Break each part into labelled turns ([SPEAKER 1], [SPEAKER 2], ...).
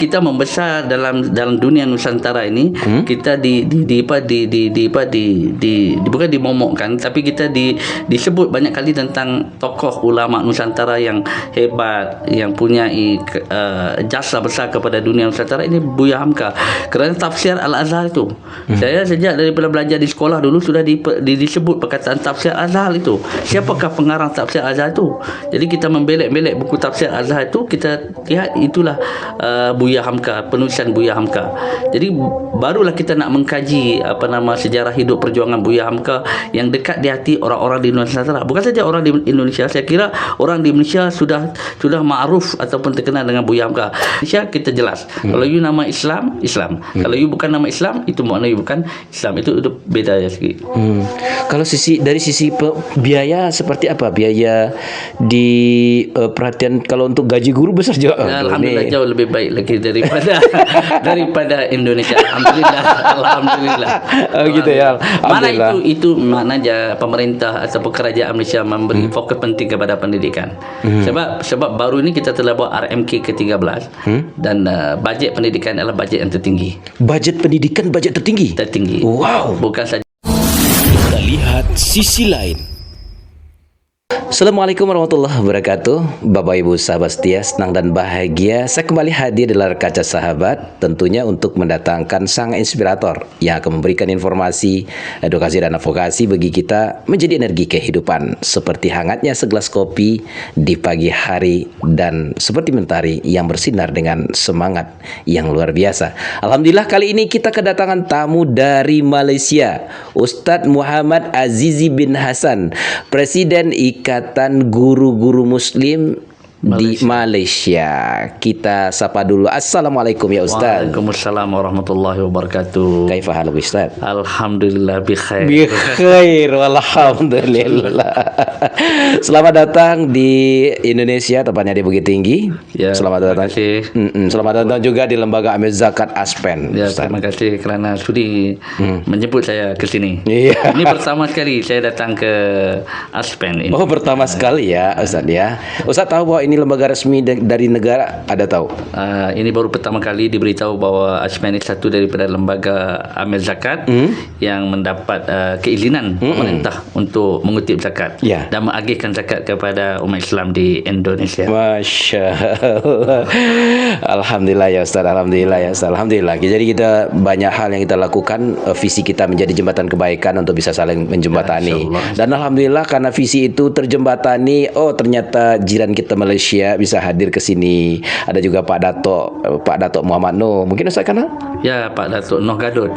[SPEAKER 1] kita membesar dalam dunia Nusantara ini, kita bukan dimomokkan, tapi kita disebut banyak kali tentang tokoh ulama Nusantara yang hebat, yang punya jasa besar kepada dunia Nusantara. Ini Buya Hamka. Kerana tafsir Al-Azhar itu, saya sejak daripada belajar di sekolah dulu sudah disebut perkataan tafsir Al-Azhar itu. Siapakah pengarang tafsir Al-Azhar itu? Jadi kita membelek-belek buku tafsir Al-Azhar itu, kita lihat itulah Buya Hamka, penulisan Buya Hamka. Jadi barulah kita nak mengkaji sejarah hidup perjuangan Buya Hamka yang dekat di hati orang-orang di Nusantara. Bukan saja orang di Indonesia, saya kira orang di Malaysia sudah ma'ruf ataupun terkenal dengan Buya Hamka. Malaysia kita jelas. Kalau you nama Islam, Islam. Kalau you bukan nama Islam, itu makna you bukan Islam. Itu beda ya sikit.
[SPEAKER 2] Kalau dari sisi biaya seperti apa? Biaya di perhatian kalau untuk gaji guru besar juga.
[SPEAKER 1] Alhamdulillah jauh lebih baik lagi daripada Indonesia. Alhamdulillah.
[SPEAKER 2] Oh gitu ya.
[SPEAKER 1] Mana itu maknanya pemerintah atau kerajaan Malaysia memberi fokus penting kepada pendidikan. Sebab baru ini kita telah buat RMK ke-13 dan bajet pendidikan adalah bajet yang tertinggi.
[SPEAKER 2] Bajet pendidikan bajet tertinggi. Wow.
[SPEAKER 1] Bukan saja.
[SPEAKER 3] Kita lihat sisi lain.
[SPEAKER 2] Assalamualaikum warahmatullahi wabarakatuh. Bapak Ibu sahabat setia, senang dan bahagia saya kembali hadir di layar kaca sahabat, tentunya untuk mendatangkan sang inspirator yang akan memberikan informasi, edukasi dan advokasi bagi kita menjadi energi kehidupan, seperti hangatnya segelas kopi di pagi hari dan seperti mentari yang bersinar dengan semangat yang luar biasa. Alhamdulillah kali ini kita kedatangan tamu dari Malaysia, Ustadz Muhammad Azizi bin Hasan, Presiden Ikatan Guru-Guru Muslim di Malaysia. Kita sapa dulu. Assalamualaikum ya Ustaz.
[SPEAKER 1] Waalaikumsalam warahmatullahi wabarakatuh.
[SPEAKER 2] Kaifa haluk Ustaz?
[SPEAKER 1] Alhamdulillah bikhair.
[SPEAKER 2] Bikhair walhamdulillah. Selamat datang di Indonesia, tepatnya di Bukit Tinggi.
[SPEAKER 1] Ya,
[SPEAKER 2] selamat datang. Selamat datang juga di Lembaga Amil Zakat Aspen.
[SPEAKER 1] Ya, terima kasih kerana sudi menjemput saya ke sini.
[SPEAKER 2] Iya.
[SPEAKER 1] Ini pertama sekali saya datang ke Aspen ini.
[SPEAKER 2] Oh, pertama sekali ya Ustaz ya. Ustaz tahu bahwa ini lembaga resmi dari negara, ada tahu?
[SPEAKER 1] Ini baru pertama kali diberitahu bahawa Aspen ini satu daripada lembaga amil zakat yang mendapat keizinan pemerintah untuk mengutip zakat dan mengagihkan zakat kepada umat Islam di Indonesia.
[SPEAKER 2] Masya Allah. Alhamdulillah ya Ustaz. Alhamdulillah. Jadi kita banyak hal yang kita lakukan, visi kita menjadi jembatan kebaikan untuk bisa saling menjembatani. Dan alhamdulillah karena visi itu terjembatani, ternyata jiran kita Malaysia bisa hadir ke sini. Ada juga Pak Datuk Muhammad Noh. Mungkin Ustaz kenal?
[SPEAKER 1] Ya, Pak Datuk Noh Gadot.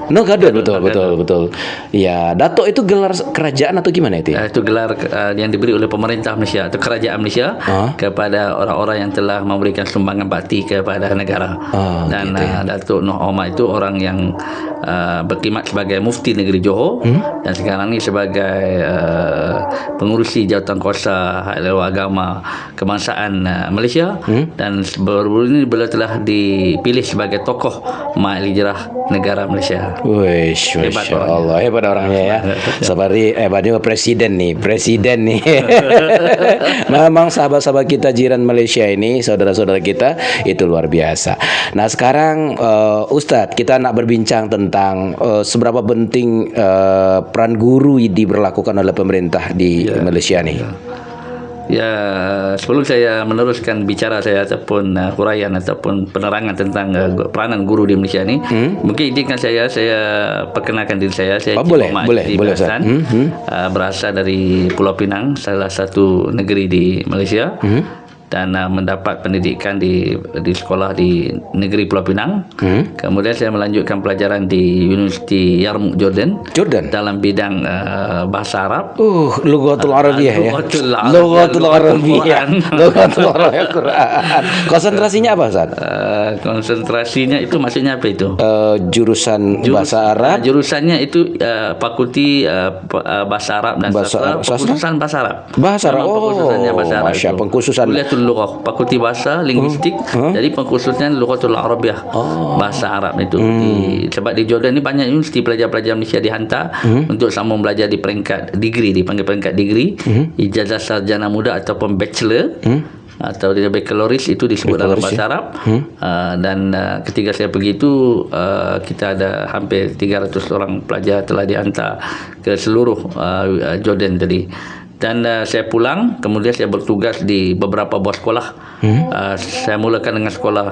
[SPEAKER 2] Betul. Ya, Datuk itu gelar kerajaan atau gimana itu?
[SPEAKER 1] Itu gelar yang diberi oleh pemerintah Malaysia atau kerajaan Malaysia kepada orang-orang yang telah memberikan sumbangan bakti kepada negara. Dan gitu ya. Datuk Noh Omar itu orang yang berkhidmat sebagai mufti negeri Johor dan sekarang ni sebagai pengurusi jawatan kuasa hak agama kebangsaan Malaysia dan baru ini beliau telah dipilih sebagai tokoh Majlis Hijrah Negara Malaysia.
[SPEAKER 2] Wish, Masya Allah, hebat orangnya ya. Seperti hebatnya presiden nih. Memang sahabat-sahabat kita jiran Malaysia ini, saudara-saudara kita itu luar biasa. Nah sekarang Ustadz, kita nak berbincang tentang seberapa penting peran guru diberlakukan oleh pemerintah di Malaysia nih.
[SPEAKER 1] Ya, sebelum saya meneruskan bicara saya ataupun huraian ataupun penerangan tentang peranan guru di Malaysia ni, mungkin izinkan saya perkenalkan diri saya. Saya
[SPEAKER 2] boleh
[SPEAKER 1] Hasan, berasal dari Pulau Pinang, salah satu negeri di Malaysia. Dan mendapat pendidikan di sekolah di negeri Pulau Pinang. Kemudian saya melanjutkan pelajaran di Universiti Yarmouk Jordan dalam bidang bahasa Arab.
[SPEAKER 2] Lughatul Arabiyyah ya. Lughatul Arabiyyah Quran. Konsentrasinya apa Ustaz?
[SPEAKER 1] Konsentrasinya itu maksudnya apa itu?
[SPEAKER 2] Jurusan bahasa Arab.
[SPEAKER 1] Jurusannya itu fakulti bahasa Arab dan sastra. Pengkhususan bahasa Arab.
[SPEAKER 2] Bahasa Arab. Masya Allah, pengkhususan
[SPEAKER 1] Lughah, fakulti bahasa linguistik. Jadi pengkhususnya Lughatul Arabiyyah, bahasa Arab itu. Sebab di Jordan ni banyak universiti pelajar-pelajar Malaysia dihantar untuk sambung belajar di peringkat degree, dipanggil peringkat degree, ijazah sarjana muda ataupun bachelor. atau dia baccalaureate itu disebut dalam bahasa Arab. Dan ketika saya pergi itu kita ada hampir 300 orang pelajar telah dihantar ke seluruh Jordan tadi. Dan saya pulang, kemudian saya bertugas di beberapa buah sekolah. Saya mulakan dengan sekolah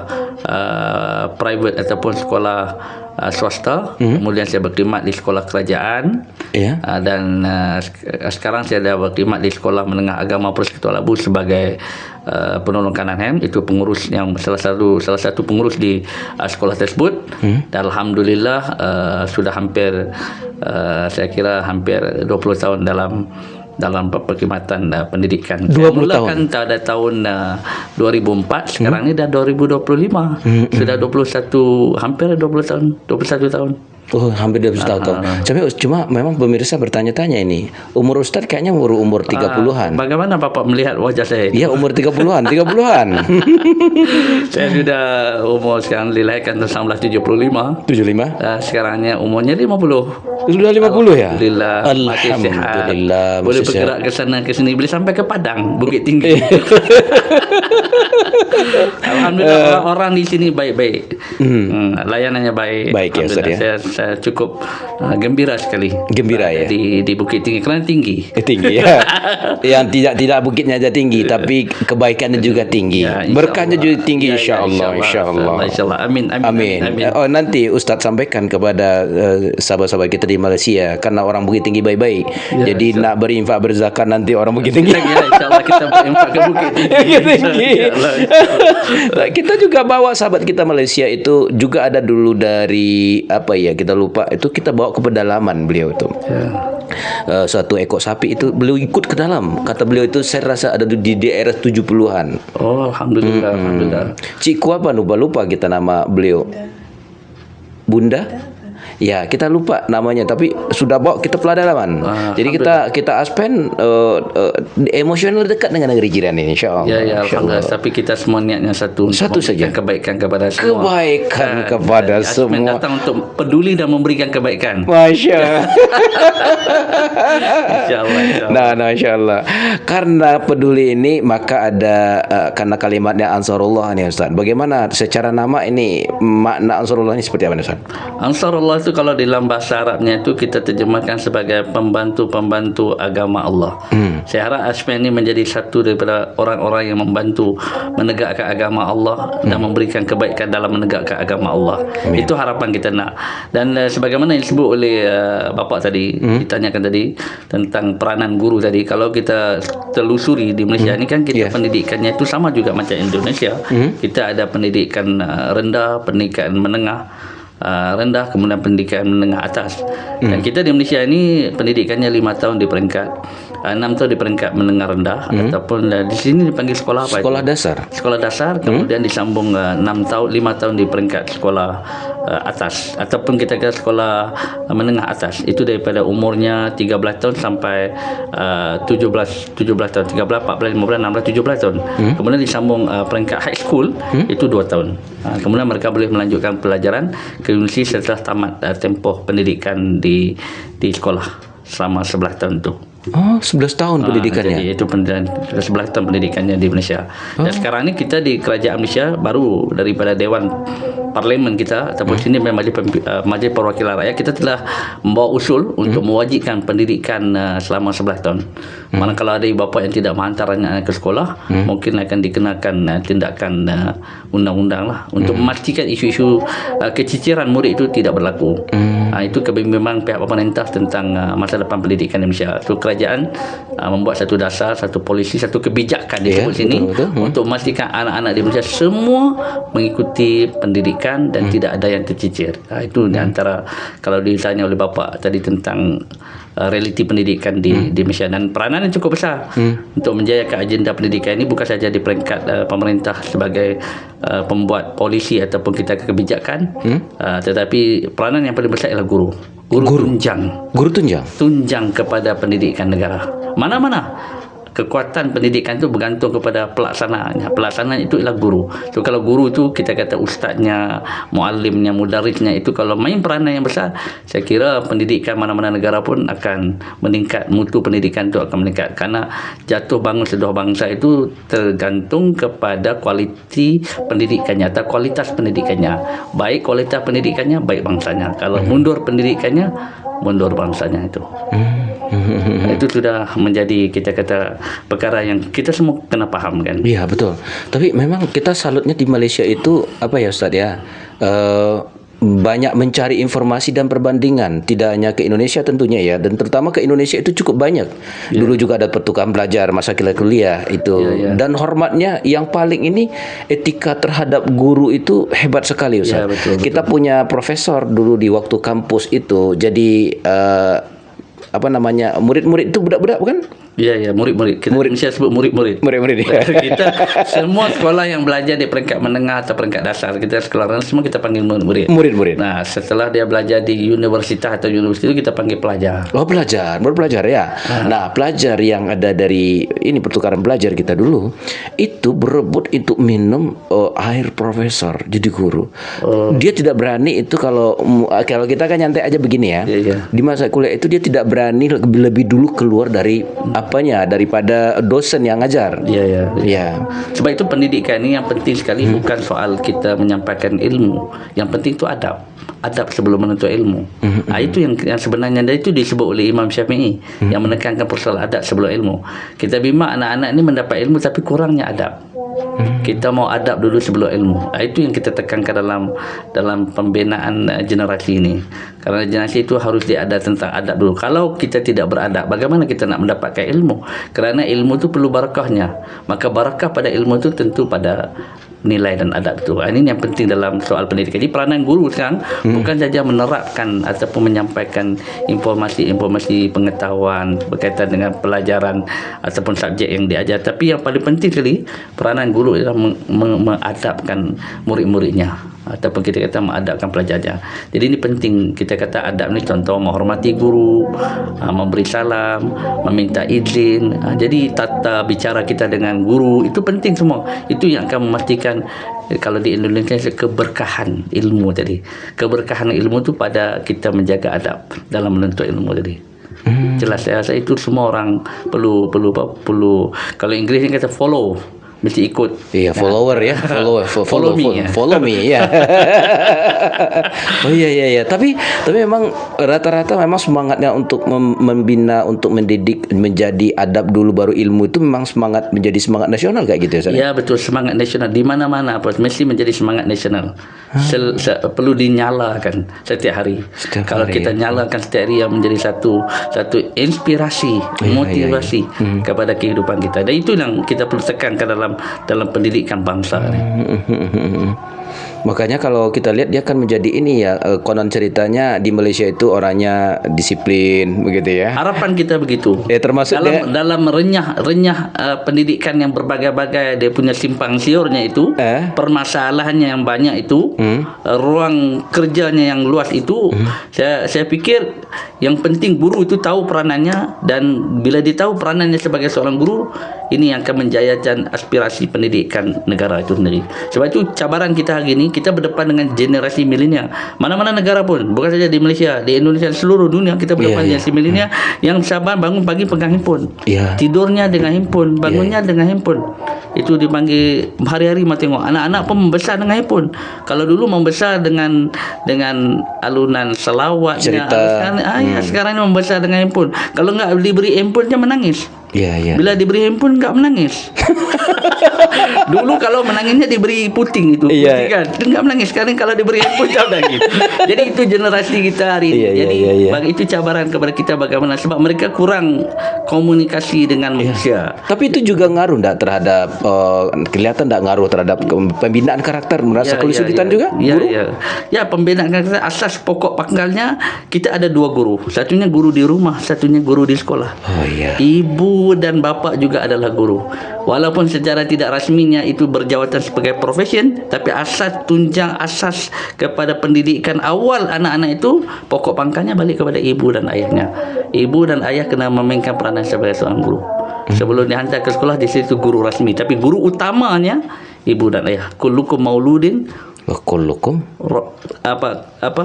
[SPEAKER 1] private ataupun sekolah swasta. Kemudian saya berkhidmat di sekolah kerajaan. Dan sekarang saya dah berkhidmat di sekolah menengah agama Persekutuan Abu sebagai penolong kanan ham. Itu pengurus yang salah satu pengurus di sekolah tersebut. Dan alhamdulillah sudah hampir saya kira hampir 20 tahun dalam perkhidmatan pendidikan.
[SPEAKER 2] 20
[SPEAKER 1] Saya mulakan
[SPEAKER 2] tahun.
[SPEAKER 1] pada tahun 2004, sekarang ni dah 2025. Sudah 21 hampir 20 tahun, 21 tahun.
[SPEAKER 2] Oh, hampir 20 tahun. Cuma memang pemirsa bertanya-tanya ini. Umur Ustaz kayaknya umur 30-an.
[SPEAKER 1] Bagaimana Bapak melihat wajah saya?
[SPEAKER 2] Iya, umur 30-an.
[SPEAKER 1] Saya sudah umur sekarang dilahirkan tahun 1975.
[SPEAKER 2] 75.
[SPEAKER 1] Sekarangnya umurnya 50.
[SPEAKER 2] Sudah 50 ya?
[SPEAKER 1] Alhamdulillah. Masih sihat.
[SPEAKER 2] Alhamdulillah.
[SPEAKER 1] Boleh
[SPEAKER 2] masih
[SPEAKER 1] bergerak
[SPEAKER 2] sihat.
[SPEAKER 1] ke sana ke sini, boleh sampai ke Padang, Bukit Tinggi. Alhamdulillah orang di sini baik-baik. Layanannya baik.
[SPEAKER 2] Baik ya, Ustaz ya.
[SPEAKER 1] Saya cukup gembira sekali.
[SPEAKER 2] Gembira ya.
[SPEAKER 1] Di Bukit Tinggi kerana tinggi.
[SPEAKER 2] Tinggi ya. Yang tidak bukitnya aja tinggi, tapi kebaikannya juga tinggi.
[SPEAKER 1] Ya, insya
[SPEAKER 2] Berkahnya
[SPEAKER 1] Allah.
[SPEAKER 2] juga tinggi,
[SPEAKER 1] Ya,
[SPEAKER 2] insyaallah.
[SPEAKER 1] Insyaallah. Amin.
[SPEAKER 2] Oh, nanti Ustaz sampaikan kepada sahabat-sahabat kita di Malaysia, karena orang Bukit Tinggi baik-baik.
[SPEAKER 1] Ya,
[SPEAKER 2] Jadi nak berinfak berzakat nanti orang Bukit Tinggi.
[SPEAKER 1] Ya, insyaallah kita berinfak ke Bukit Tinggi.
[SPEAKER 2] Nah, kita juga bawa sahabat kita Malaysia itu juga ada dulu dari apa ya, kita lupa itu, kita bawa ke pedalaman beliau itu. Suatu ekor sapi itu beliau ikut ke dalam. Kata beliau itu saya rasa ada di daerah 70-an.
[SPEAKER 1] Oh, alhamdulillah, alhamdulillah.
[SPEAKER 2] Cikgu apa lupa kita nama beliau. Bunda? Ya, kita lupa namanya, tapi sudah bawa kita pedalaman. Jadi kita aspen emosional dekat dengan negeri jiran ini, insyaallah.
[SPEAKER 1] Ya, alhamdulillah. Tapi kita semua niatnya satu
[SPEAKER 2] saja.
[SPEAKER 1] Kebaikan kepada semua.
[SPEAKER 2] Kebaikan kepada
[SPEAKER 1] Aspen
[SPEAKER 2] semua.
[SPEAKER 1] datang untuk peduli dan memberikan kebaikan.
[SPEAKER 2] Masya.
[SPEAKER 1] Insyaallah.
[SPEAKER 2] Nah, insyaallah. Karena peduli ini maka ada karena kalimatnya Ansarullah nih Ustaz. Bagaimana secara nama ini, makna Ansarullah ini seperti apa Ustaz?
[SPEAKER 1] Ansarullah itu kalau dalam bahasa Arabnya itu kita terjemahkan sebagai pembantu-pembantu agama Allah. Saya harap Aspen ini menjadi satu daripada orang-orang yang membantu menegakkan agama Allah dan memberikan kebaikan dalam menegakkan agama Allah. Itu harapan kita nak. Dan sebagaimana yang disebut oleh Bapak tadi, ditanyakan tadi tentang peranan guru tadi, kalau kita telusuri di Malaysia ni kan kita pendidikannya itu sama juga macam Indonesia. Kita ada pendidikan rendah, pendidikan menengah, rendah, kemudian pendidikan menengah atas. Dan kita di Malaysia ini pendidikannya 5 tahun di peringkat 6 tahun di peringkat menengah rendah, ataupun di sini dipanggil sekolah apa?
[SPEAKER 2] Sekolah dasar.
[SPEAKER 1] Sekolah dasar, kemudian disambung 5 tahun di peringkat sekolah atas, ataupun kita kata sekolah menengah atas. Itu daripada umurnya 13 tahun sampai 17 tahun, 13, 14, 15, 16, 17 tahun. Kemudian disambung peringkat high school, itu 2 tahun. Kemudian mereka boleh melanjutkan pelajaran ke universiti setelah tamat tempoh pendidikan di sekolah selama 11 tahun itu.
[SPEAKER 2] Oh, 11 tahun pendidikannya.
[SPEAKER 1] Jadi itu pendidikan 11 tahun pendidikannya di Malaysia. Dan sekarang ni kita di kerajaan Malaysia baru daripada Dewan Parlimen kita ataupun sini Majlis Perwakilan Rakyat, kita telah membawa usul untuk mewajibkan pendidikan selama 11 tahun. Manakala ada ibu bapa yang tidak menghantar anak ke sekolah, mungkin akan dikenakan tindakan undang-undang lah untuk memastikan isu-isu keciciran murid itu tidak berlaku. Itu kebimbangan pihak pemerintah tentang masa depan pendidikan di Malaysia. So, kerajaan membuat satu dasar, satu polisi, satu kebijakan disebut sini untuk memastikan anak-anak di Malaysia semua mengikuti pendidikan dan tidak ada yang tercicir. Itu di antara, kalau ditanya oleh bapa tadi tentang realiti pendidikan di Malaysia, dan peranan yang cukup besar untuk menjayakan agenda pendidikan ini bukan saja di peringkat pemerintah sebagai pembuat polisi ataupun kita kebijakan, tetapi peranan yang paling besar ialah guru tunjang
[SPEAKER 2] Guru tunjang.
[SPEAKER 1] tunjang kepada pendidikan negara. Mana-mana kekuatan pendidikan itu bergantung kepada pelaksanaannya. Pelaksanaan itu ialah guru. So kalau guru itu kita kata ustaznya, muallimnya, mudarisnya, itu kalau main peranan yang besar, saya kira pendidikan mana-mana negara pun akan meningkat, mutu pendidikan itu akan meningkat, karena jatuh bangun sebuah bangsa itu tergantung kepada kualiti pendidikannya atau kualitas pendidikannya. Baik kualitas pendidikannya, baik bangsanya. Kalau mundur pendidikannya, mundur bangsanya itu. Itu sudah menjadi kita kata perkara yang kita semua kena paham kan.
[SPEAKER 2] Iya betul. Tapi memang kita salutnya di Malaysia itu apa ya Ustaz ya? Banyak mencari informasi dan perbandingan, tidak hanya ke Indonesia tentunya ya, dan terutama ke Indonesia itu cukup banyak. Dulu juga ada pertukaran belajar masa kita kuliah itu, dan hormatnya yang paling ini etika terhadap guru itu hebat sekali Ustaz.
[SPEAKER 1] Betul.
[SPEAKER 2] Kita punya profesor dulu di waktu kampus itu, jadi apa namanya, murid-murid itu budak-budak bukan?
[SPEAKER 1] Ya, murid-murid. Kita Indonesia sebut murid-murid.
[SPEAKER 2] Murid-murid.
[SPEAKER 1] Kita semua sekolah yang belajar di peringkat menengah atau peringkat dasar, kita sekolah rendah semua kita panggil murid.
[SPEAKER 2] Murid-murid.
[SPEAKER 1] Nah, setelah dia belajar di universitas atau universiti itu kita panggil pelajar.
[SPEAKER 2] Oh, pelajar, baru pelajar ya. Nah, pelajar yang ada dari ini pertukaran belajar kita dulu itu berebut untuk minum air profesor jadi guru. Dia tidak berani itu kalau kita kan nyantai aja begini ya. Di masa kuliah itu dia tidak berani lebih dulu keluar dari daripada dosen yang ngajar. Iya.
[SPEAKER 1] Sebab itu pendidikan ini yang penting sekali, bukan soal kita menyampaikan ilmu. Yang penting itu adab sebelum menuntut ilmu. Itu yang sebenarnya itu disebut oleh Imam Syafi'i, yang menekankan persoalan adab sebelum ilmu. Kita bimbang anak-anak ini mendapat ilmu tapi kurangnya adab. Kita mau adab dulu sebelum ilmu. Itu yang kita tekankan dalam pembinaan generasi ini. Karena generasi itu harus diadab tentang adab dulu. Kalau kita tidak beradab, bagaimana kita nak mendapatkan ilmu? Kerana ilmu itu perlu barakahnya. Maka barakah pada ilmu itu tentu pada nilai dan adab itu. Ini yang penting dalam soal pendidikan. Jadi peranan guru sekarang bukan saja menerapkan ataupun menyampaikan informasi pengetahuan berkaitan dengan pelajaran ataupun subjek yang diajar, tapi yang paling penting sekali peranan guru adalah mengadabkan murid-muridnya, ataupun kita kata mengadabkan pelajarnya. Jadi ini penting, kita kata adab ni contoh menghormati guru, memberi salam, meminta izin. Jadi tata bicara kita dengan guru itu penting semua. Itu yang akan memastikan kalau di Indonesia keberkahan ilmu tadi. Keberkahan ilmu itu pada kita menjaga adab dalam menuntut ilmu tadi. Jelas saya rasa itu semua orang perlu kalau Inggerisnya kata follow, mesti ikut.
[SPEAKER 2] Iya, follower ya, follow me ya. Oh iya. Tapi memang rata-rata memang semangatnya untuk membina, untuk mendidik menjadi adab dulu baru ilmu itu memang menjadi semangat nasional kayak gitu ya, Ustaz?
[SPEAKER 1] Ya, betul, semangat nasional di mana-mana mesti menjadi semangat nasional. Perlu dinyalakan setiap hari. Kalau kita nyalakan setiap hari, yang menjadi satu inspirasi, motivasi kepada kehidupan kita. Dan itu yang kita perlu tekankan dalam pendidikan bangsa ni.
[SPEAKER 2] Makanya kalau kita lihat dia kan menjadi ini ya, konon ceritanya di Malaysia itu orangnya disiplin begitu ya.
[SPEAKER 1] Harapan kita begitu.
[SPEAKER 2] Ya termasuk
[SPEAKER 1] dalam renyah pendidikan yang berbagai-bagai, dia punya simpang siurnya itu, permasalahannya yang banyak itu, ruang kerjanya yang luas itu. Saya pikir yang penting guru itu tahu peranannya, dan bila dia tahu peranannya sebagai seorang guru, ini yang akan menjayakan aspirasi pendidikan negara itu sendiri. Sebab itu cabaran kita hari ini, kita berdepan dengan generasi milenial. Mana-mana negara pun, bukan saja di Malaysia, di Indonesia, seluruh dunia kita berdepan dengan generasi milenial yang sabar bangun pagi pegang handphone, tidurnya dengan handphone, bangunnya dengan handphone. Itu dipanggil hari-hari mau tengok anak-anak pun membesar dengan handphone. Kalau dulu membesar dengan alunan selawatnya, sekarang ini membesar dengan handphone. Kalau enggak diberi handphone dia menangis. Bila diberi handphone enggak menangis. Dulu kalau menangisnya diberi puting itu, kan, dia enggak menangis. Sekarang kalau diberi handphone dia menangis. Jadi itu generasi kita hari ini. Jadi itu cabaran kepada kita bagaimana, sebab mereka kurang komunikasi dengan manusia.
[SPEAKER 2] Tapi itu juga ngaruh enggak terhadap kelihatan enggak ngaruh terhadap pembinaan karakter, merasa kesulitan juga? Ya, pembinaan karakter asas pokok pangkalnya kita ada dua guru. Satunya guru di rumah, satunya guru di sekolah. Ibu dan bapa juga adalah guru. Walaupun secara tidak rasminya itu berjawatan sebagai profesion, tapi asas tunjang asas kepada pendidikan awal anak-anak itu, pokok pangkalnya balik kepada ibu dan ayahnya. Ibu dan ayah kena memainkan peranan sebagai seorang guru.
[SPEAKER 1] Sebelum dihantar ke sekolah, di situ guru rasmi. Tapi guru utamanya ibu dan ayah. Kullukum mauludin
[SPEAKER 2] Kullukum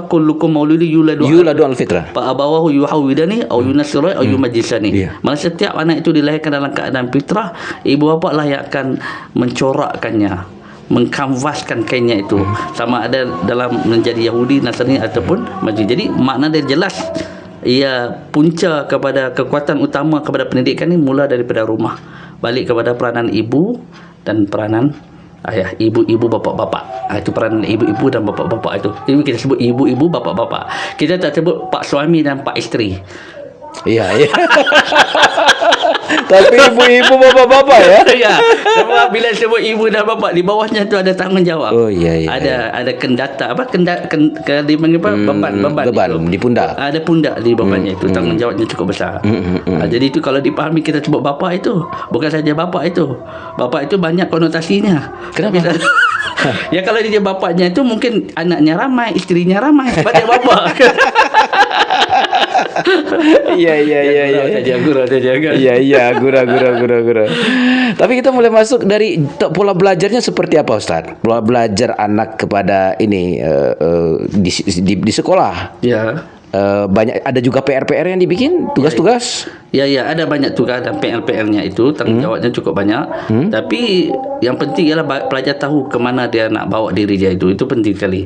[SPEAKER 1] kullukum mauludin yuladu
[SPEAKER 2] al-fitrah.
[SPEAKER 1] Pak abawahu yuhawidani au yunasirani au yumajjisani.
[SPEAKER 2] Iya.
[SPEAKER 1] Mana setiap anak itu dilahirkan dalam keadaan fitrah, ibu bapa lah yang akan mencorakkannya, mengkanvaskan kainnya itu, sama ada dalam menjadi Yahudi, Nasrani ataupun Majus. Jadi makna dia jelas. Ia punca kepada kekuatan utama kepada pendidikan ini mula daripada rumah. Balik kepada peranan ibu dan peranan ayah, ibu-ibu, bapa-bapa. Itu peranan ibu-ibu dan bapa-bapa itu. Ini kita sebut ibu-ibu, bapa-bapa. Kita tak sebut pak suami dan pak isteri.
[SPEAKER 2] Iya. Tapi ibu-ibu bapak-bapak ya.
[SPEAKER 1] Ya. Sebab bila sebut ibu dan bapa, di bawahnya tu ada tanggungjawab.
[SPEAKER 2] Oh iya.
[SPEAKER 1] Ada kendata beban
[SPEAKER 2] di pundak.
[SPEAKER 1] Ada pundak di bebannya itu, tanggungjawabnya cukup besar. Jadi itu kalau dipahami, kita sebut bapa itu bukan saja bapa itu. Bapa itu banyak konotasinya.
[SPEAKER 2] Kenapa?
[SPEAKER 1] Ya kalau dia bapaknya itu mungkin anaknya ramai, isterinya ramai, sebab dia bapa.
[SPEAKER 2] Iya. Iya, gura. Tapi kita mulai masuk dari pola belajarnya seperti apa, Ustaz? Pola belajar anak kepada ini di sekolah.
[SPEAKER 1] Ya.
[SPEAKER 2] Banyak, ada juga PR-PR yang dibikin, tugas-tugas.
[SPEAKER 1] Ya, ada banyak tugas dan PR-nya itu, tanggungjawabnya cukup banyak. Tapi yang penting ialah pelajar tahu ke mana dia nak bawa diri dia itu. Itu penting sekali.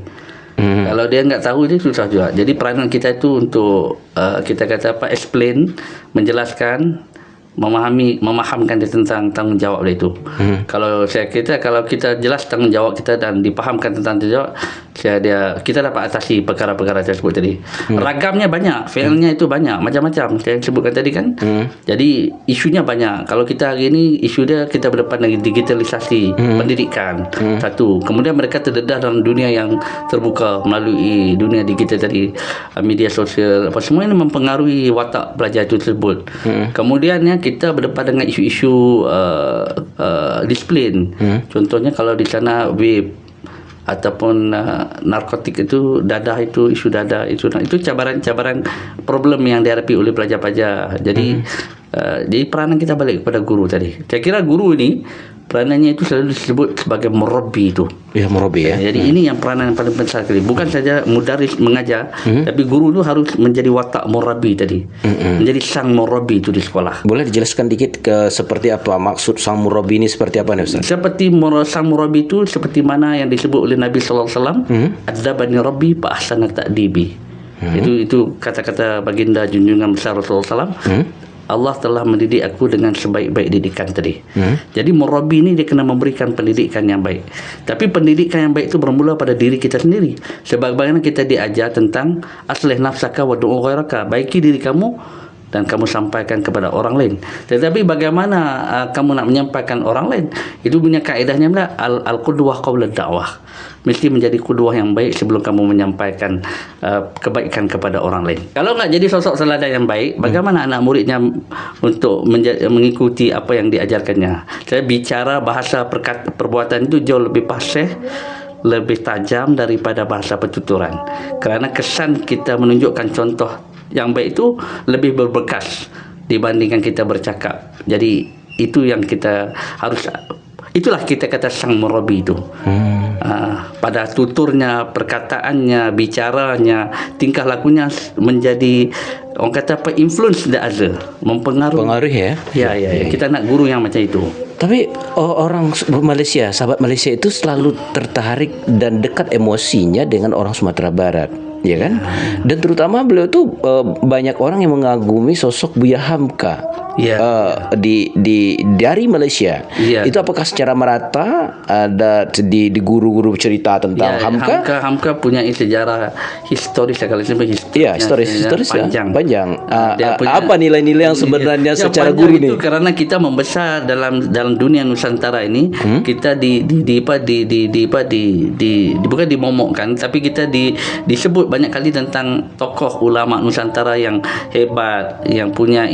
[SPEAKER 1] Kalau dia enggak tahu, dia susah juga. Jadi peranan kita itu untuk kita kata explain, menjelaskan, memahamkan dia tentang tanggungjawab dia itu. Kalau kita jelas tanggungjawab kita dan dipahamkan tentang tanggungjawab, kita dapat atasi perkara-perkara tersebut tadi. Ragamnya banyak, failnya itu banyak, macam-macam saya sebutkan tadi kan. Jadi isunya banyak. Kalau kita hari ini isu dia, kita berdepan dengan digitalisasi pendidikan. Satu, kemudian mereka terdedah dalam dunia yang terbuka melalui dunia digital tadi, media sosial, apa semua ini mempengaruhi watak pelajar itu tersebut. Kemudiannya kita berdepan dengan isu-isu disiplin. Contohnya kalau di sana vape ataupun narkotik itu, isu dadah itu cabaran problem yang dihadapi oleh pelajar-pelajar. Jadi jadi peranan kita balik kepada guru tadi. Saya kira guru ini peranannya itu selalu disebut sebagai murabbi itu.
[SPEAKER 2] Ya, murabbi ya.
[SPEAKER 1] Jadi ini yang peranan yang paling besar sekali. Bukan saja mudaris mengajar, tapi guru itu harus menjadi watak murabbi tadi. Menjadi sang murabbi itu di sekolah.
[SPEAKER 2] Boleh dijelaskan dikit seperti apa maksud sang murabbi ini, seperti apa nih, Ustaz?
[SPEAKER 1] Seperti sang murabbi itu seperti mana yang disebut oleh Nabi sallallahu alaihi wasallam, adzabani rabbi fa ahsana ta'dibi. Itu kata-kata baginda junjungan besar Rasulullah sallallahu alaihi wasallam. Allah telah mendidik aku dengan sebaik-baik didikan tadi. Jadi murabbi ini dia kena memberikan pendidikan yang baik. Tapi pendidikan yang baik itu bermula pada diri kita sendiri. Sebagaimana kita diajar tentang aslih nafsaka wa du'u ghairaka, baiki diri kamu dan kamu sampaikan kepada orang lain. Tetapi bagaimana kamu nak menyampaikan orang lain? Itu punya kaedahnya al-qudwah qabla dakwah. Mesti menjadi kudwah yang baik sebelum kamu menyampaikan kebaikan kepada orang lain. Kalau enggak jadi sosok teladan yang baik, bagaimana anak muridnya untuk mengikuti apa yang diajarkannya? Saya bicara bahasa perbuatan itu jauh lebih fasih, lebih tajam daripada bahasa pertuturan. Kerana kesan kita menunjukkan contoh yang baik itu lebih berbekas dibandingkan kita bercakap. Jadi itu yang kita harus, itulah kita kata sang murabbi itu. Pada tuturnya, perkataannya, bicaranya, tingkah lakunya menjadi, orang kata apa, influence the other, mempengaruhi. Ya. Kita nak guru yang macam itu.
[SPEAKER 2] Tapi orang Malaysia, sahabat Malaysia itu selalu tertarik dan dekat emosinya dengan orang Sumatera Barat, ya kan? Dan terutama beliau tuh banyak orang yang mengagumi sosok Buya Hamka. Dari Malaysia. Itu apakah secara merata ada di guru-guru cerita tentang Hamka?
[SPEAKER 1] Hamka punya sejarah historis sekali.
[SPEAKER 2] Historis panjang.
[SPEAKER 1] Dia punya,
[SPEAKER 2] apa nilai-nilai yang sebenarnya secara guru ini?
[SPEAKER 1] Karena kita membesar dalam dunia Nusantara ini, kita bukan dimomokkan, tapi kita disebut banyak kali tentang tokoh ulama Nusantara yang hebat, yang punya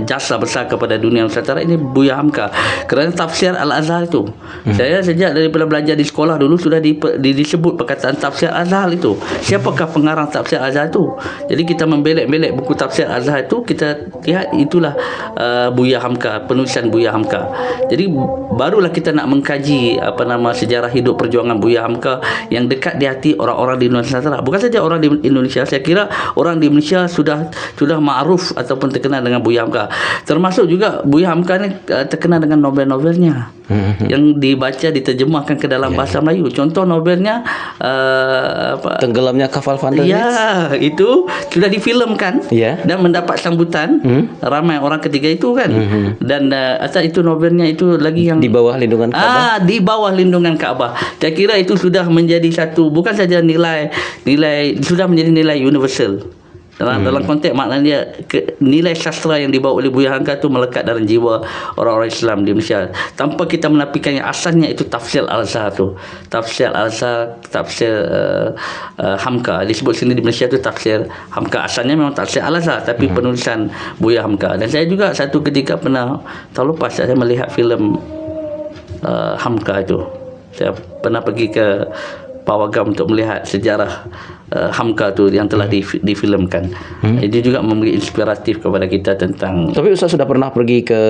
[SPEAKER 1] jasa besar kepada dunia Nusantara ini Buya Hamka. Kerana tafsir Al-Azhar itu, saya sejak daripada belajar di sekolah dulu sudah disebut perkataan tafsir Al-Azhar itu. Siapakah pengarang tafsir Al-Azhar itu? Jadi kita membelek-belek buku tafsir Al-Azhar itu, kita lihat itulah Buya Hamka, penulisan Buya Hamka. Jadi barulah kita nak mengkaji sejarah hidup perjuangan Buya Hamka yang dekat di hati orang-orang di Nusantara. Bukan saja orang di Indonesia, saya kira orang di Indonesia sudah ma'ruf ataupun terkenal dengan Buya Hamka. Termasuk juga Buya Hamka ni terkenal dengan novel-novelnya yang dibaca, diterjemahkan ke dalam bahasa Melayu. Contoh novelnya
[SPEAKER 2] Tenggelamnya Kapal Vandal.
[SPEAKER 1] ya, itu sudah difilmkan dan mendapat sambutan ramai orang ketiga itu kan. Dan asal itu novelnya itu lagi yang
[SPEAKER 2] Di bawah lindungan Ka'bah.
[SPEAKER 1] di bawah lindungan Kaabah. Saya kira itu sudah menjadi satu, bukan saja nilai sudah menjadi nilai universal. Dalam konteks maknanya nilai sastra yang dibawa oleh Buya Hamka itu melekat dalam jiwa orang-orang Islam di Indonesia, tanpa kita menafikan yang asalnya itu tafsir Al-Azhar tu. Tafsir Al-Azhar, tafsir Hamka disebut sini di Malaysia itu tafsir Hamka. Asalnya memang tafsir Al-Azhar, tapi penulisan Buya Hamka. Dan saya juga satu ketika pernah, tahun lepas saya melihat filem Hamka itu. Saya pernah pergi ke Pawagam untuk melihat sejarah Hamka tu yang telah difilmkan. Ini juga memberi inspiratif kepada kita tentang.
[SPEAKER 2] Tapi Ustaz sudah pernah pergi ke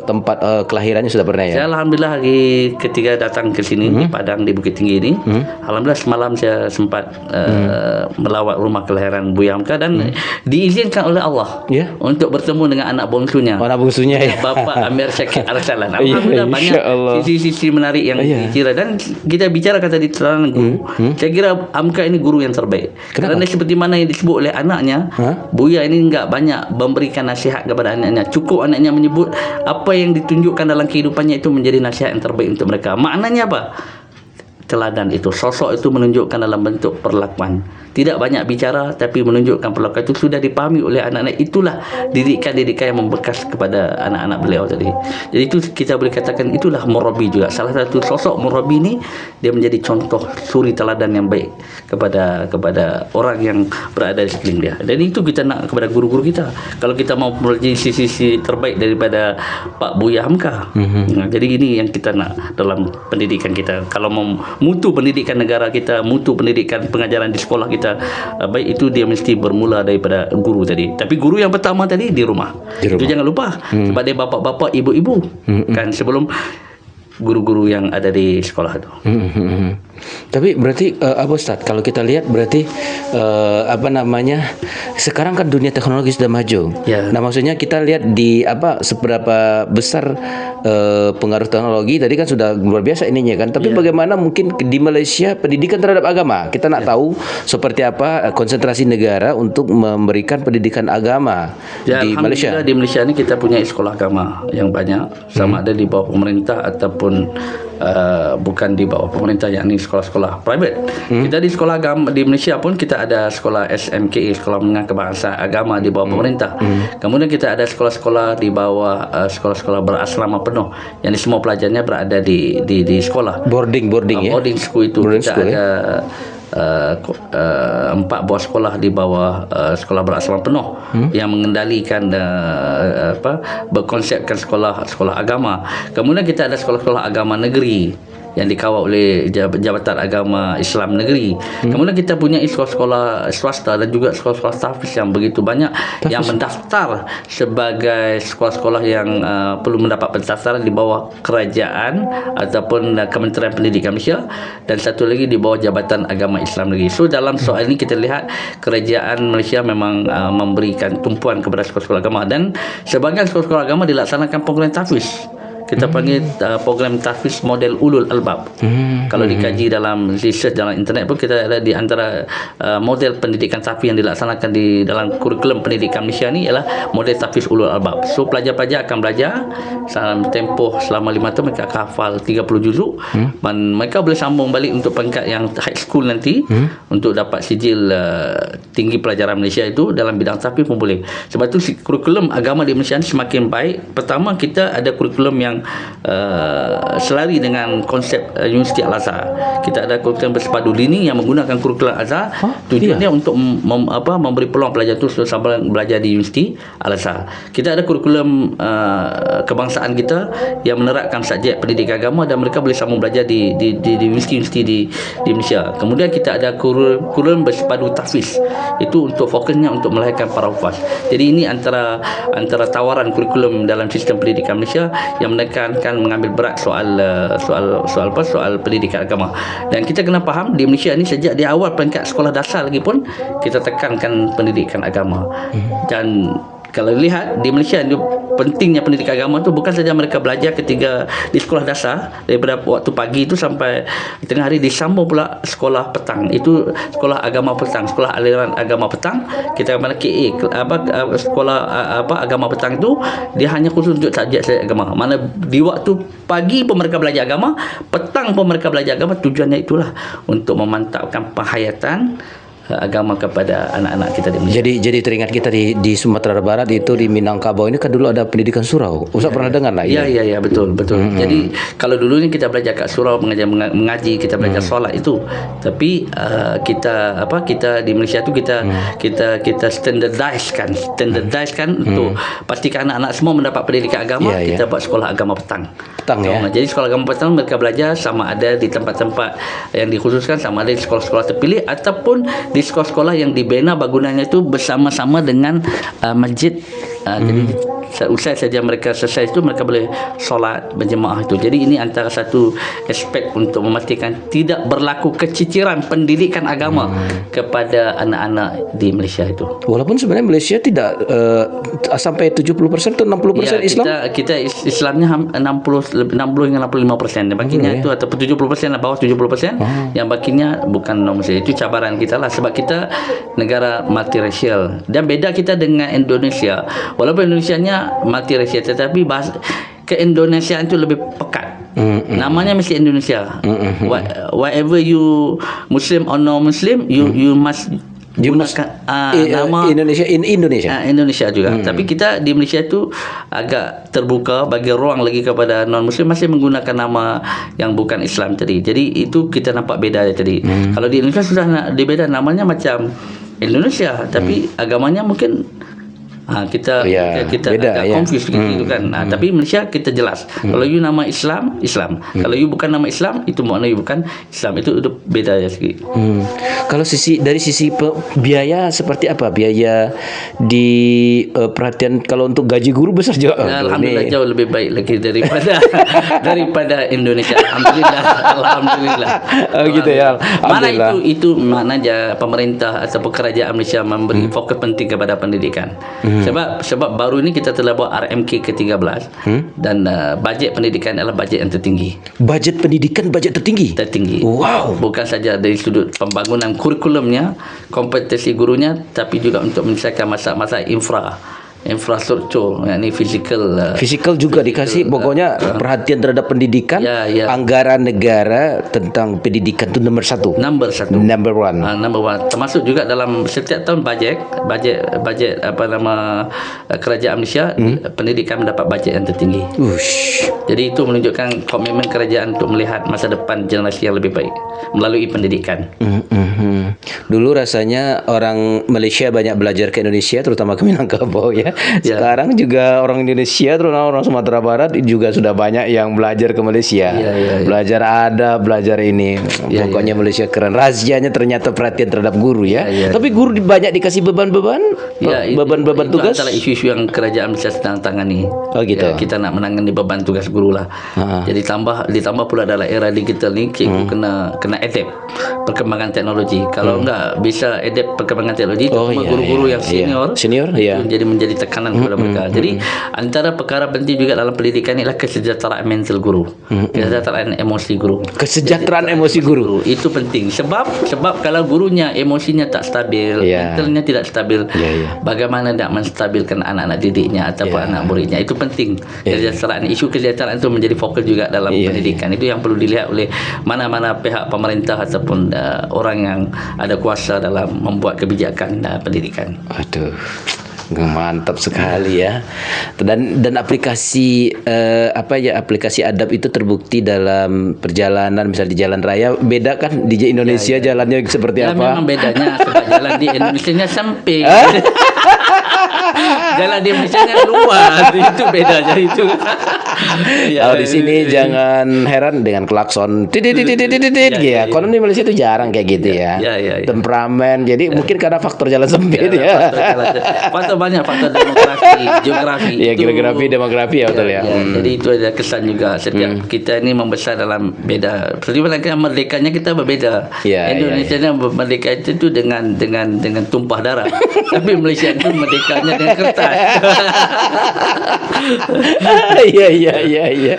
[SPEAKER 2] tempat kelahirannya, sudah pernah ya?
[SPEAKER 1] Saya alhamdulillah ketika datang ke sini di Padang, di Bukit Tinggi ini, alhamdulillah semalam saya sempat melawat rumah kelahiran Buya Hamka dan diizinkan oleh Allah untuk bertemu dengan anak bongsunya.
[SPEAKER 2] Anak bongsunya ya.
[SPEAKER 1] Bapa Amir Syakir Arsalan. Alhamdulillah banyak sisi-sisi menarik yang dikira, dan kita bicara kata di teladan guru. Saya kira Hamka ini guru yang terbaik.
[SPEAKER 2] Kenapa?
[SPEAKER 1] Kerana seperti mana yang disebut oleh anaknya, Buya ini enggak banyak memberikan nasihat kepada anaknya. Cukup anaknya menyebut apa yang ditunjukkan dalam kehidupannya itu menjadi nasihat yang terbaik untuk mereka. Maknanya apa? Teladan itu, sosok itu menunjukkan dalam bentuk perlakuan. Tidak banyak bicara tapi menunjukkan perlakuan itu sudah dipahami oleh anak-anak. Itulah didikan-didikan yang membekas kepada anak-anak beliau tadi. Jadi itu kita boleh katakan itulah murabi juga. Salah satu sosok murabi ini, dia menjadi contoh suri teladan yang baik kepada orang yang berada di sekeliling dia. Dan itu kita nak kepada guru-guru kita. Kalau kita mau menjadi sisi-sisi terbaik daripada Pak Buya Hamka. Jadi ini yang kita nak dalam pendidikan kita. Kalau mau mutu pendidikan negara kita, mutu pendidikan pengajaran di sekolah kita, baik itu dia mesti bermula daripada guru tadi. Tapi guru yang pertama tadi di rumah. Itu jangan lupa. Sebab dia bapak-bapak, ibu-ibu. Kan sebelum guru-guru yang ada di sekolah itu.
[SPEAKER 2] Tapi berarti apa Ustaz, kalau kita lihat berarti sekarang kan dunia teknologi sudah maju. Nah maksudnya kita lihat di seberapa besar pengaruh teknologi tadi kan sudah luar biasa ininya kan. Tapi bagaimana mungkin di Malaysia pendidikan terhadap agama, kita nak tahu seperti apa konsentrasi negara untuk memberikan pendidikan agama di Malaysia.
[SPEAKER 1] Di Malaysia ni kita punya sekolah agama yang banyak, sama ada di bawah pemerintah ataupun bukan di bawah pemerintah, yakni sekolah-sekolah private. Kita di sekolah agama di Malaysia pun kita ada sekolah SMKA, sekolah menengah kebangsaan agama di bawah pemerintah. Kemudian kita ada sekolah-sekolah di bawah sekolah-sekolah berasrama penuh, yang semua pelajarnya berada di sekolah boarding school itu. Kita ada 4 buah sekolah di bawah sekolah berasrama penuh yang mengendalikan berkonsepkan sekolah agama. Kemudian kita ada sekolah-sekolah agama negeri yang dikawal oleh Jabatan Agama Islam Negeri. Kemudian kita punya sekolah-sekolah swasta dan juga sekolah-sekolah tahfiz yang begitu banyak yang mendaftar sebagai sekolah-sekolah yang perlu mendapat pendaftaran di bawah kerajaan ataupun Kementerian Pendidikan Malaysia, dan satu lagi di bawah Jabatan Agama Islam Negeri. So dalam soal ini kita lihat kerajaan Malaysia memang memberikan tumpuan kepada sekolah-sekolah agama, dan sebagian sekolah-sekolah agama dilaksanakan program tahfiz. Kita panggil program tahfiz model ulul albab. Kalau dikaji dalam research dalam internet pun, kita ada di antara model pendidikan tahfiz yang dilaksanakan di dalam kurikulum pendidikan Malaysia ni ialah model tahfiz ulul albab. So pelajar-pelajar akan belajar dalam tempoh selama 5 tahun, mereka akan hafal 30 juzuk dan mereka boleh sambung balik untuk peringkat yang high school nanti untuk dapat sijil tinggi pelajaran Malaysia itu dalam bidang tahfiz pun boleh. Sebab tu kurikulum agama di Malaysia ni semakin baik. Pertama, kita ada kurikulum yang yang selari dengan konsep Universiti Al-Azhar. Kita ada kurikulum bersepadu lining yang menggunakan kurikulum Al-Azhar. Tujuannya untuk memberi peluang pelajar itu sama belajar di Universiti Al-Azhar. Kita ada kurikulum kebangsaan kita yang menerapkan subjek pendidikan agama dan mereka boleh sambung belajar di universiti-universiti di Malaysia. Kemudian kita ada kurikulum bersepadu tahfiz. Itu untuk fokusnya untuk melahirkan para hufaz. Jadi ini antara tawaran kurikulum dalam sistem pendidikan Malaysia yang menekankan mengambil berat soal pendidikan agama. Dan kita kena faham di Malaysia ni sejak di awal peringkat sekolah dasar lagi pun kita tekankan pendidikan agama. Dan kalau lihat di Malaysia pentingnya pendidikan agama tu bukan saja mereka belajar ketika di sekolah dasar daripada waktu pagi itu sampai tengah hari, disambung pula sekolah petang. Itu sekolah agama petang, sekolah aliran agama petang. Kita mana KA sekolah agama petang tu dia hanya khusus untuk subjek agama. Mana di waktu pagi pun mereka belajar agama, petang pun mereka belajar agama. Tujuannya itulah untuk memantapkan penghayatan agama kepada anak-anak kita di Malaysia.
[SPEAKER 2] Jadi teringat kita di Sumatera Barat itu di Minangkabau ini kan dulu ada pendidikan surau. Ustaz pernah dengar lah?
[SPEAKER 1] Ya, betul. Jadi kalau dulu ni kita belajar kat surau mengaji, kita belajar solat itu. Tapi kita di Malaysia tu kita standardizekan untuk pastikan anak-anak semua mendapat pendidikan agama. Kita buat sekolah agama petang. Jadi sekolah agama petang mereka belajar sama ada di tempat-tempat yang dikhususkan, sama ada di sekolah-sekolah terpilih ataupun di sekolah-sekolah yang dibina bangunannya itu bersama-sama dengan masjid. Jadi usai saja mereka selesai itu mereka boleh solat berjemaah itu. Jadi ini antara satu aspek untuk memastikan tidak berlaku keciciran pendidikan agama kepada anak-anak di Malaysia itu.
[SPEAKER 2] Walaupun sebenarnya Malaysia tidak sampai 70% atau 60% Islam.
[SPEAKER 1] Kita Islamnya 60 hingga 65%. Yang baginya itu ataupun 70% bawah 70%. Yang baginya bukan non Muslim. Itu cabaran kita lah sebab kita negara multiracial. Dan beda kita dengan Indonesia. Walaupun Indonesianya multiracial tetapi bahasa keindonesiaan itu lebih pekat. Namanya mesti Indonesia. Whatever you Muslim or non Muslim, you must gunakan nama Indonesia juga. Tapi kita di Malaysia itu agak terbuka, bagi ruang lagi kepada non Muslim masih menggunakan nama yang bukan Islam tadi. Jadi itu kita nampak beda tadi. Kalau di Indonesia sudah dibeda, namanya macam Indonesia tapi agamanya mungkin kita beda, agak confused gitu kan. Tapi Malaysia kita jelas. Kalau you nama Islam. Kalau you bukan nama Islam, itu makna you bukan Islam. Itu beda ya sikit.
[SPEAKER 2] Kalau dari sisi biaya seperti apa? Biaya di perhatian kalau untuk gaji guru besar juga.
[SPEAKER 1] Alhamdulillah jauh lebih baik lagi daripada Indonesia. Alhamdulillah.
[SPEAKER 2] Gitu ya.
[SPEAKER 1] Mana itu maknanya pemerintah atau kerajaan Malaysia memberi fokus penting kepada pendidikan. Sebab baru ini kita telah buat RMK ke-13 dan bajet pendidikan adalah bajet yang tertinggi.
[SPEAKER 2] Bajet pendidikan tertinggi. Wow.
[SPEAKER 1] Bukan saja dari sudut pembangunan kurikulumnya, kompetensi gurunya, tapi juga untuk menyelesaikan masalah infrastruktur, yakni fizikal
[SPEAKER 2] juga dikasih. Pokoknya perhatian terhadap pendidikan. Anggaran negara tentang pendidikan itu number one.
[SPEAKER 1] Termasuk juga dalam setiap tahun bajet kerajaan Malaysia, pendidikan mendapat bajet yang tertinggi. Jadi itu menunjukkan komitmen kerajaan untuk melihat masa depan generasi yang lebih baik melalui pendidikan.
[SPEAKER 2] Dulu rasanya orang Malaysia banyak belajar ke Indonesia, terutama ke Minangkabau ya. Sekarang juga orang Indonesia, terutama orang Sumatera Barat juga sudah banyak yang belajar ke Malaysia. Belajar adab, belajar ini. Pokoknya Malaysia keren. Rahasianya ternyata perhatian terhadap guru ya. Tapi guru banyak dikasih beban-beban tugas.
[SPEAKER 1] Itu adalah isu-isu yang kerajaan Malaysia sedang tangani. Kita nak menangani beban tugas guru lah. Jadi ditambah pula dalam era digital ni, cikgu kena adapt perkembangan teknologi. Kalau enggak bisa adapt perkembangan teknologi, guru-guru yang senior jadi menjadi tekanan kepada mereka. Jadi antara perkara penting juga dalam pendidikan ialah kesejahteraan mental guru, kesejahteraan emosi guru. Itu penting. Sebab kalau gurunya emosinya tak stabil, mentalnya tidak stabil, bagaimana nak menstabilkan anak-anak didiknya ataupun anak muridnya? Itu penting. Isu kesejahteraan itu menjadi fokus juga dalam pendidikan. Itu yang perlu dilihat oleh mana-mana pihak pemerintah ataupun orang yang ada kuasa dalam membuat kebijakan pendidikan.
[SPEAKER 2] Mantap sekali ya. Dan aplikasi aplikasi adab itu terbukti dalam perjalanan, misal di jalan raya. Beda kan di Indonesia jalannya seperti
[SPEAKER 1] Ya,
[SPEAKER 2] apa?
[SPEAKER 1] memang bedanya sebab jalan di Indonesia sempit. Jalan di Indonesia luas, itu bedanya itu.
[SPEAKER 2] Kalau di sini jangan heran dengan klakson ya. Konon di Malaysia itu jarang kayak gitu ya.
[SPEAKER 1] Ya.
[SPEAKER 2] Temperamen. Jadi mungkin karena faktor jalan sempit ya.
[SPEAKER 1] Faktor banyak, faktor demografi, geografi.
[SPEAKER 2] Ya,
[SPEAKER 1] itu.
[SPEAKER 2] geografi, demografi ya betul ya.
[SPEAKER 1] Jadi itu ada kesan juga setiap kita ini membesar dalam beda. Seperti mana merdekanya kita berbeda. Indonesia merdeka itu dengan tumpah darah. Tapi Malaysia itu merdekanya dengan kertas.
[SPEAKER 2] Iya.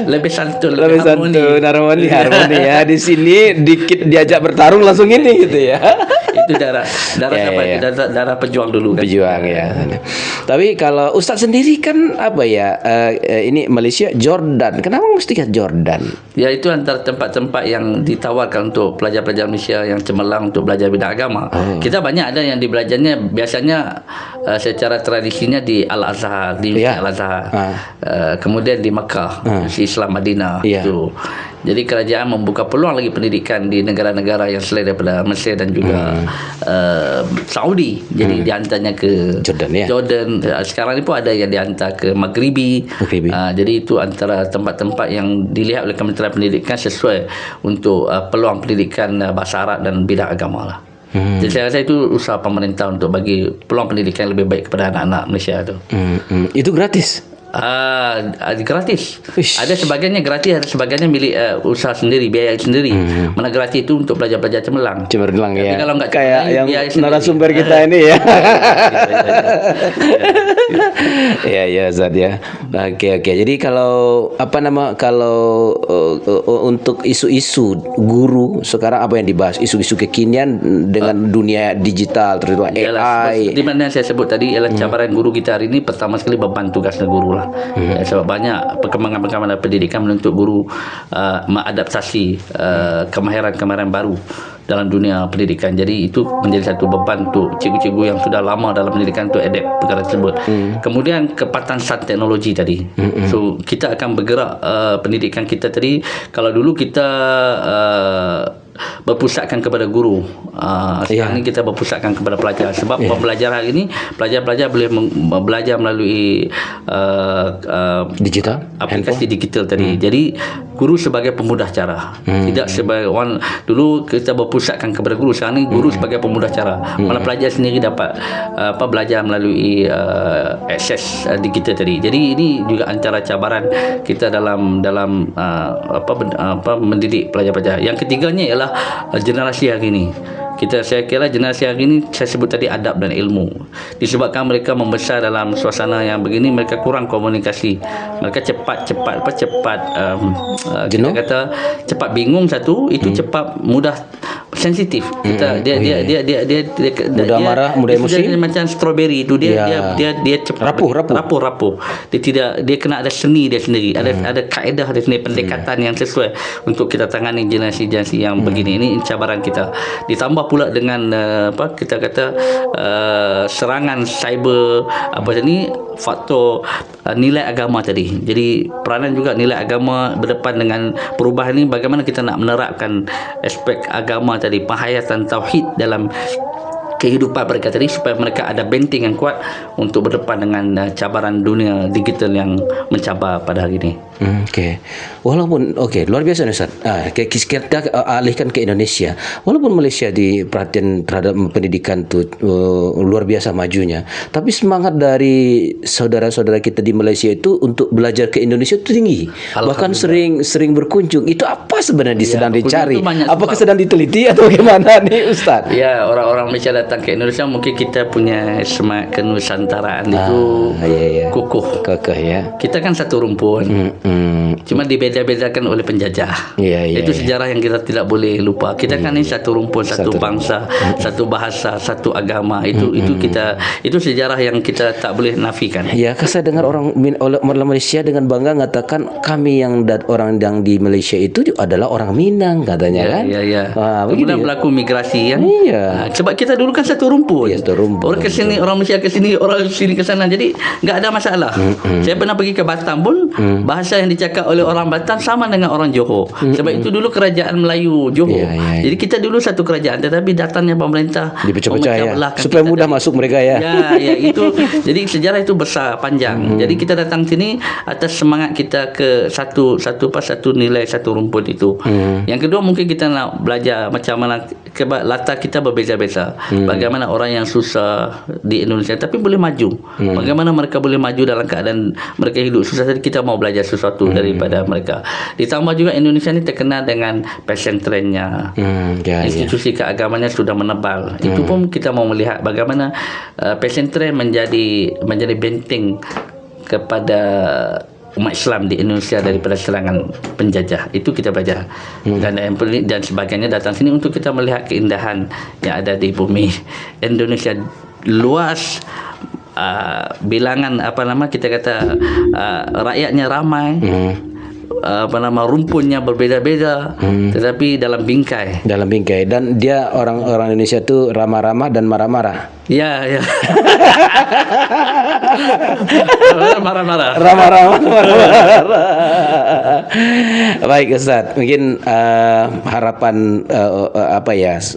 [SPEAKER 1] Lebih santun,
[SPEAKER 2] Lebih santun, harmoni ya. Di sini dikit diajak bertarung langsung ini gitu ya.
[SPEAKER 1] Itu darah pejuang dulu kan.
[SPEAKER 2] Pejuang ya. Tapi kalau Ustadz sendiri kan ini Malaysia Jordan. Kenapa mesti ke Jordan?
[SPEAKER 1] Ya, itu antara tempat-tempat yang ditawarkan untuk pelajar-pelajar Malaysia yang cemerlang untuk belajar bidang agama. Kita banyak ada yang dibelajarnya biasanya secara tradisinya di Al-Azhar, di Al-Azhar. Kemudian di Mekah, di Islam Madinah itu. Jadi kerajaan membuka peluang lagi pendidikan di negara-negara yang selain daripada Mesir dan juga Saudi. Jadi dihantarnya ke Jordan. Sekarang ni pun ada yang dihantar ke Maghribi. Jadi itu antara tempat-tempat yang dilihat oleh Kementerian Pendidikan sesuai untuk peluang pendidikan bahasa Arab dan bidang agama lah. Jadi saya rasa itu usaha pemerintah untuk bagi peluang pendidikan yang lebih baik kepada anak-anak Malaysia itu.
[SPEAKER 2] Itu gratis?
[SPEAKER 1] Gratis. Ada sebagiannya gratis, ada sebagiannya milik usaha sendiri, biaya sendiri. Mana gratis itu untuk pelajar-pelajar cemerlang.
[SPEAKER 2] Ya.
[SPEAKER 1] Kalau enggak
[SPEAKER 2] kayak yang narasumber kita ini ya. Ya Zat ya. Oke. Jadi kalau untuk isu-isu guru sekarang apa yang dibahas? Isu-isu kekinian dengan dunia digital terutama AI.
[SPEAKER 1] Di mana saya sebut tadi ialah cabaran guru kita hari ini, pertama sekali beban tugasnya guru lah. Sebab banyak perkembangan pendidikan menuntut guru mengadaptasi kemahiran-kemahiran baru dalam dunia pendidikan. Jadi itu menjadi satu beban untuk cikgu-cikgu yang sudah lama dalam pendidikan untuk adapt perkara tersebut. Kemudian kepatansan teknologi tadi. So kita akan bergerak pendidikan kita tadi. Kalau dulu kita berpusatkan kepada guru, sekarang ini kita berpusatkan kepada pelajar. Sebab pembelajaran hari ini pelajar-pelajar boleh belajar melalui
[SPEAKER 2] digital,
[SPEAKER 1] aplikasi digital tadi. Jadi guru sebagai pemudah cara, tidak sebagai orang. Dulu kita berpusatkan kepada guru, sekarang ini guru sebagai pemudah cara. Mana pelajar sendiri dapat belajar melalui akses digital tadi. Jadi ini juga antara cabaran kita dalam mendidik pelajar-pelajar. Yang ketiganya ialah generasi hari ini. Saya kira generasi hari ini saya sebut tadi adab dan ilmu. Disebabkan mereka membesar dalam suasana yang begini, mereka kurang komunikasi. Mereka cepat kita kata cepat bingung satu, itu cepat mudah sensitif. Dia
[SPEAKER 2] mudah marah, mudah emosi.
[SPEAKER 1] Dia macam strawberry itu dia cepat rapuh. Dia kena ada seni dia sendiri. Ada kaedah dia sendiri, pendekatan yang sesuai untuk kita tangani generasi yang begini. Ini cabaran kita. Ditambah pula dengan kita kata serangan cyber ni faktor nilai agama tadi. Jadi peranan juga nilai agama berdepan dengan perubahan ini, bagaimana kita nak menerapkan aspek agama tadi, penghayatan tauhid dalam kehidupan mereka tadi, supaya mereka ada benteng yang kuat untuk berdepan dengan cabaran dunia digital yang mencabar pada hari ini.
[SPEAKER 2] Walaupun luar biasa Ustaz. Kita alihkan ke Indonesia. Walaupun Malaysia di perhatian terhadap pendidikan tu luar biasa majunya, tapi semangat dari saudara-saudara kita di Malaysia itu untuk belajar ke Indonesia itu tinggi. Bahkan sering berkunjung. Itu apa sebenarnya sedang dicari? Apakah sedang diteliti atau bagaimana nih Ustaz?
[SPEAKER 1] Ya, orang-orang Malaysia datang ke Indonesia, mungkin kita punya semangat kenusantaraan itu kukuh
[SPEAKER 2] ya.
[SPEAKER 1] Kita kan satu rumpun. Cuma dibeda-bedakan oleh penjajah.
[SPEAKER 2] Iya,
[SPEAKER 1] Itu
[SPEAKER 2] iya.
[SPEAKER 1] sejarah yang kita tidak boleh lupa. Kita kan ini satu rumpun, satu bangsa, satu bahasa, satu agama. Itu sejarah yang kita tak boleh nafikan.
[SPEAKER 2] Ya, saya dengar orang Malaysia dengan bangga mengatakan kami orang yang di Malaysia itu adalah orang Minang katanya kan.
[SPEAKER 1] Ya.
[SPEAKER 2] Begitu
[SPEAKER 1] Kemudian
[SPEAKER 2] ya?
[SPEAKER 1] berlaku migrasi kan.
[SPEAKER 2] Iya.
[SPEAKER 1] Sebab kita dulu kan satu rumpun.
[SPEAKER 2] Iya, satu rumpun.
[SPEAKER 1] Orang ke sini, orang Malaysia ke sini, orang sini ke sana. Jadi enggak ada masalah. Saya pernah pergi ke Batam pun, bahasa yang dicakap oleh orang Batam sama dengan orang Johor. Sebab itu dulu kerajaan Melayu Johor.
[SPEAKER 2] Iya.
[SPEAKER 1] Jadi kita dulu satu kerajaan, tetapi datangnya pemerintah
[SPEAKER 2] Dipecah-pecah ya.
[SPEAKER 1] belahkan
[SPEAKER 2] Supaya
[SPEAKER 1] kita
[SPEAKER 2] mudah
[SPEAKER 1] tadi.
[SPEAKER 2] masuk mereka ya.
[SPEAKER 1] Ya, itu. Jadi sejarah itu besar, panjang. Jadi kita datang sini atas semangat kita ke satu nilai, satu rumput itu. Yang kedua mungkin kita nak belajar macam mana latar kita berbeza-beza. Bagaimana orang yang susah di Indonesia tapi boleh maju. Bagaimana mereka boleh maju dalam keadaan mereka hidup susah. Jadi kita mau belajar sesuatu daripada mereka. Ditambah juga Indonesia ini terkenal dengan pesantrennya.
[SPEAKER 2] Ya.
[SPEAKER 1] Institusi keagamannya sudah menebal. Itu pun kita mau melihat bagaimana pesantren menjadi benteng kepada umat Islam di Indonesia daripada serangan penjajah. Itu kita belajar. Dan sebagainya datang sini untuk kita melihat keindahan yang ada di bumi Indonesia luas. Bilangan kita kata rakyatnya ramai. Rumpunnya berbeza-beza, tetapi dalam bingkai.
[SPEAKER 2] Dan dia orang Indonesia itu ramah-ramah dan marah-marah.
[SPEAKER 1] Ya. Marah-marah.
[SPEAKER 2] Ramah-ramah. Baik Ustaz, mungkin harapan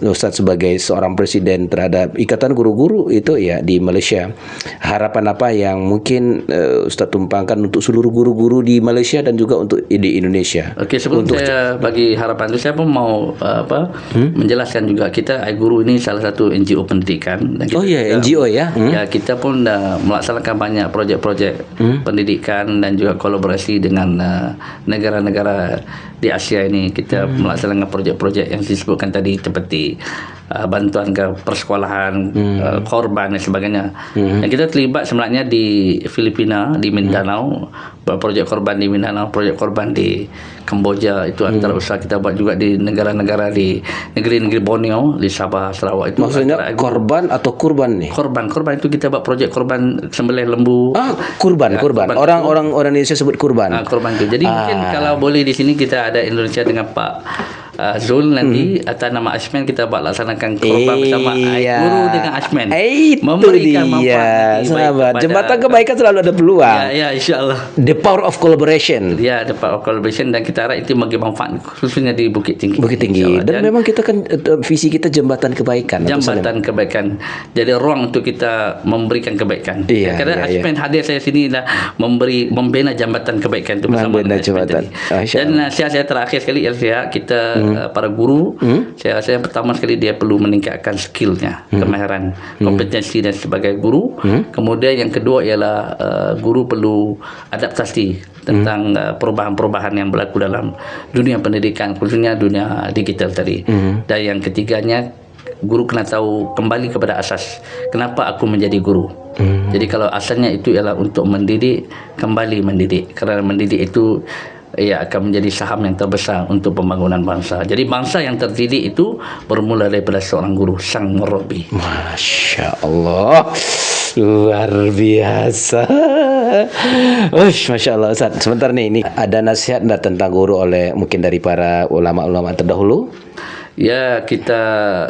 [SPEAKER 2] Ustaz sebagai seorang presiden terhadap Ikatan Guru-Guru itu ya di Malaysia. Harapan apa yang mungkin Ustaz tumpangkan untuk seluruh guru-guru di Malaysia dan juga untuk di Indonesia?
[SPEAKER 1] Okey, sebelum saya bagi harapan itu, saya pun mau menjelaskan juga kita iGuru ini salah satu NGO pendidikan dan kita
[SPEAKER 2] NGO ya.
[SPEAKER 1] Ya, kita pun melaksanakan banyak projek-projek pendidikan dan juga kolaborasi dengan negara-negara di Asia ini. Kita melaksanakan projek-projek yang disebutkan tadi seperti bantuan ke persekolahan, korban dan sebagainya. Dan kita terlibat sebenarnya di Filipina, di Mindanao, projek korban di Mindanao, projek korban di Kamboja. Itu antara usaha kita buat juga di negara-negara di negeri-negeri Borneo, di Sabah, Sarawak. Itu
[SPEAKER 2] Maksudnya korban atau kurban nih?
[SPEAKER 1] Korban itu kita buat projek korban sembelih lembu.
[SPEAKER 2] Kurban. Orang Indonesia sebut kurban.
[SPEAKER 1] Korban itu. Jadi mungkin kalau boleh di sini kita ada Indonesia dengan Pak Zul nanti atas nama Ashman kita buat laksanakan korban bersama guru dengan Ashman.
[SPEAKER 2] Memberikan manfaat sahabat. Jembatan kebaikan selalu ada peluang.
[SPEAKER 1] Ya, insya-Allah.
[SPEAKER 2] The power of collaboration.
[SPEAKER 1] Ya, the power of collaboration, dan kita harap itu bagi manfaat khususnya di Bukit Tinggi.
[SPEAKER 2] Dan memang kita kan visi kita jembatan kebaikan.
[SPEAKER 1] Jembatan kebaikan. Jadi ruang untuk kita memberikan kebaikan. Kadang Ashman hadir saya sini lah membina jambatan kebaikan itu bersama dengan jambatan. Dan saya terakhir sekali kita para guru, saya pertama sekali dia perlu meningkatkan skillnya, kemahiran, kompetensi dan sebagai guru. Kemudian yang kedua ialah guru perlu adaptasi tentang perubahan-perubahan yang berlaku dalam dunia pendidikan, khususnya dunia digital tadi. Dan yang ketiganya, guru kena tahu kembali kepada asas. Kenapa aku menjadi guru? Jadi kalau asalnya itu ialah untuk mendidik, kembali mendidik. Kerana mendidik itu akan menjadi saham yang terbesar untuk pembangunan bangsa. Jadi bangsa yang terdidik itu bermula daripada seorang guru, sang murabi.
[SPEAKER 2] Masya Allah, luar biasa. Masya Allah Ustaz. Sebentar nih, ini ada nasihat tentang guru oleh mungkin dari para ulama-ulama terdahulu?
[SPEAKER 1] Ya,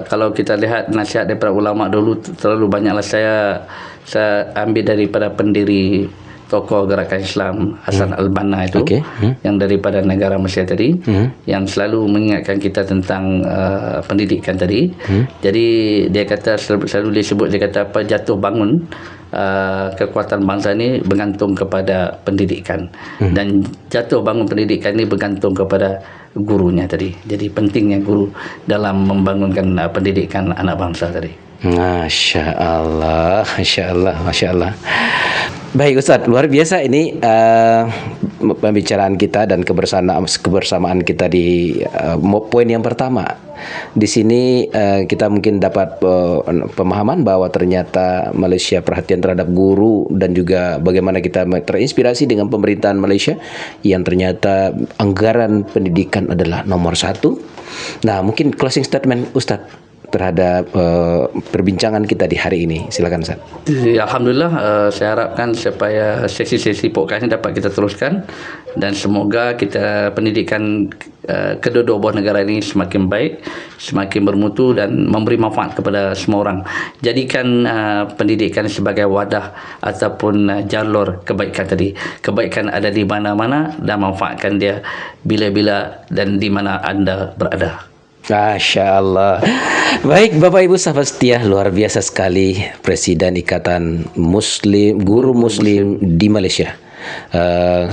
[SPEAKER 1] kalau kita lihat nasihat daripada ulama dulu, terlalu banyaklah saya ambil daripada pendiri tokoh gerakan Islam Hasan Al-Banna itu, yang daripada negara Malaysia tadi, yang selalu mengingatkan kita tentang pendidikan tadi. Jadi dia kata, selalu dia kata apa, jatuh bangun kekuatan bangsa ini bergantung kepada pendidikan, dan jatuh bangun pendidikan ini bergantung kepada gurunya tadi. Jadi pentingnya guru dalam membangunkan pendidikan anak bangsa tadi.
[SPEAKER 2] Masya Allah, Masya Allah, Masya Allah. Baik Ustadz, luar biasa ini pembicaraan kita dan kebersamaan kita di poin yang pertama. Di sini kita mungkin dapat pemahaman bahwa ternyata Malaysia perhatian terhadap guru dan juga bagaimana kita terinspirasi dengan pemerintahan Malaysia yang ternyata anggaran pendidikan adalah nomor satu. Nah, mungkin closing statement Ustadz terhadap perbincangan kita di hari ini. Silakan Ustaz.
[SPEAKER 1] Alhamdulillah, saya harapkan supaya sesi-sesi podcast ini dapat kita teruskan dan semoga kita pendidikan kedua-dua buah negara ini semakin baik, semakin bermutu dan memberi manfaat kepada semua orang. Jadikan pendidikan sebagai wadah ataupun jalur kebaikan tadi. Kebaikan ada di mana-mana dan manfaatkan dia bila-bila dan di mana anda berada.
[SPEAKER 2] Masya Allah. Baik Bapak Ibu sahabat setia, luar biasa sekali Presiden Ikatan Muslim Guru Muslim di Malaysia.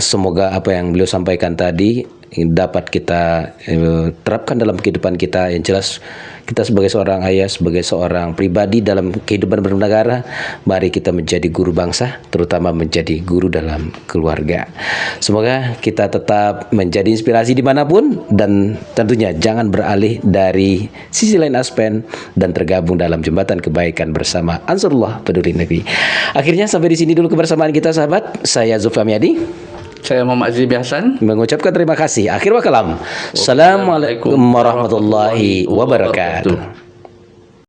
[SPEAKER 2] Semoga apa yang beliau sampaikan tadi dapat kita terapkan dalam kehidupan kita. Yang jelas kita sebagai seorang ayah, sebagai seorang pribadi dalam kehidupan bernegara, mari kita menjadi guru bangsa, terutama menjadi guru dalam keluarga. Semoga kita tetap menjadi inspirasi dimanapun dan tentunya jangan beralih dari sisi lain Aspen dan tergabung dalam jembatan kebaikan bersama Ansarullah Peduli Negeri. Akhirnya sampai di sini dulu kebersamaan kita sahabat. Saya Zulfam Yadi.
[SPEAKER 1] Saya Muhammad Zibi Hasan
[SPEAKER 2] mengucapkan terima kasih. Akhir wa kalam. Assalamualaikum warahmatullahi wabarakatuh.